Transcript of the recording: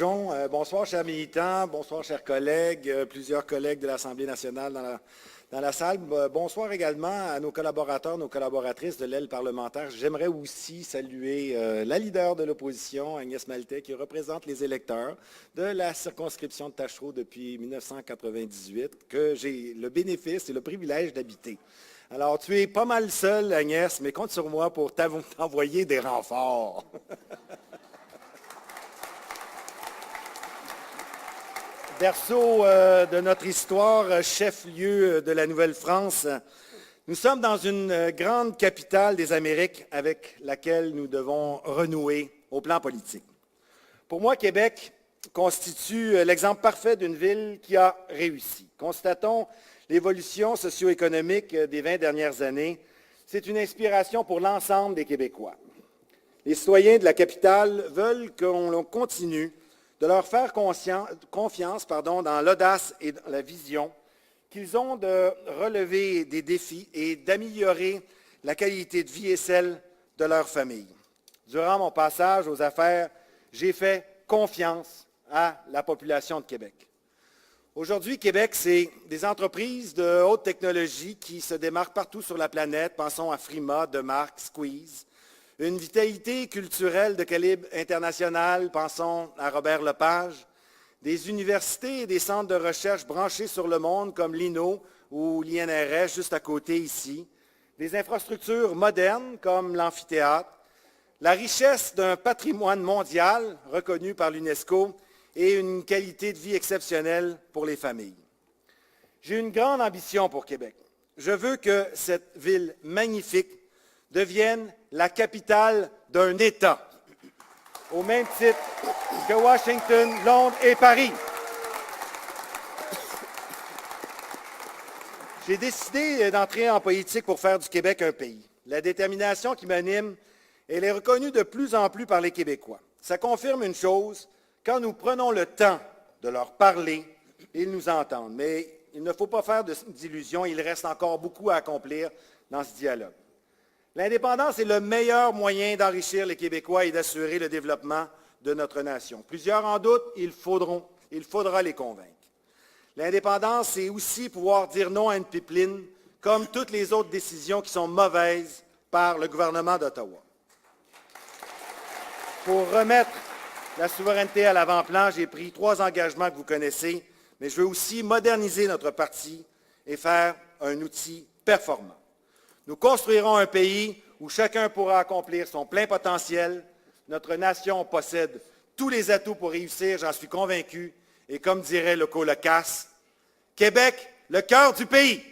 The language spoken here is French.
Bonsoir, chers militants, bonsoir, chers collègues, plusieurs collègues de l'Assemblée nationale dans la salle. Bonsoir également à nos collaborateurs, nos collaboratrices de l'aile parlementaire. J'aimerais aussi saluer la leader de l'opposition, Agnès Maltais, qui représente les électeurs de la circonscription de Tachereau depuis 1998, que j'ai le bénéfice et le privilège d'habiter. Alors, tu es pas mal seul, Agnès, mais compte sur moi pour t'envoyer des renforts. Berceau de notre histoire, chef-lieu de la Nouvelle-France, nous sommes dans une grande capitale des Amériques avec laquelle nous devons renouer au plan politique. Pour moi, Québec constitue l'exemple parfait d'une ville qui a réussi. Constatons l'évolution socio-économique des 20 dernières années. C'est une inspiration pour l'ensemble des Québécois. Les citoyens de la capitale veulent qu'on continue de leur faire confiance dans l'audace et dans la vision qu'ils ont de relever des défis et d'améliorer la qualité de vie et celle de leur famille. Durant mon passage aux affaires, j'ai fait confiance à la population de Québec. Aujourd'hui, Québec, c'est des entreprises de haute technologie qui se démarquent partout sur la planète. Pensons à Frima, Demarque, Squeeze. Une vitalité culturelle de calibre international, pensons à Robert Lepage, des universités et des centres de recherche branchés sur le monde comme l'INO ou l'INRS juste à côté ici, des infrastructures modernes comme l'amphithéâtre, la richesse d'un patrimoine mondial reconnu par l'UNESCO et une qualité de vie exceptionnelle pour les familles. J'ai une grande ambition pour Québec. Je veux que cette ville magnifique devienne la capitale d'un État, au même titre que Washington, Londres et Paris. J'ai décidé d'entrer en politique pour faire du Québec un pays. La détermination qui m'anime, elle est reconnue de plus en plus par les Québécois. Ça confirme une chose, quand nous prenons le temps de leur parler, ils nous entendent. Mais il ne faut pas faire d'illusions, il reste encore beaucoup à accomplir dans ce dialogue. L'indépendance est le meilleur moyen d'enrichir les Québécois et d'assurer le développement de notre nation. Plusieurs en doutent, il faudra les convaincre. L'indépendance, c'est aussi pouvoir dire non à une pipeline, comme toutes les autres décisions qui sont mauvaises par le gouvernement d'Ottawa. Pour remettre la souveraineté à l'avant-plan, j'ai pris 3 engagements que vous connaissez, mais je veux aussi moderniser notre parti et faire un outil performant. Nous construirons un pays où chacun pourra accomplir son plein potentiel. Notre nation possède tous les atouts pour réussir, j'en suis convaincu. Et comme dirait le Colocasse, Québec, le cœur du pays.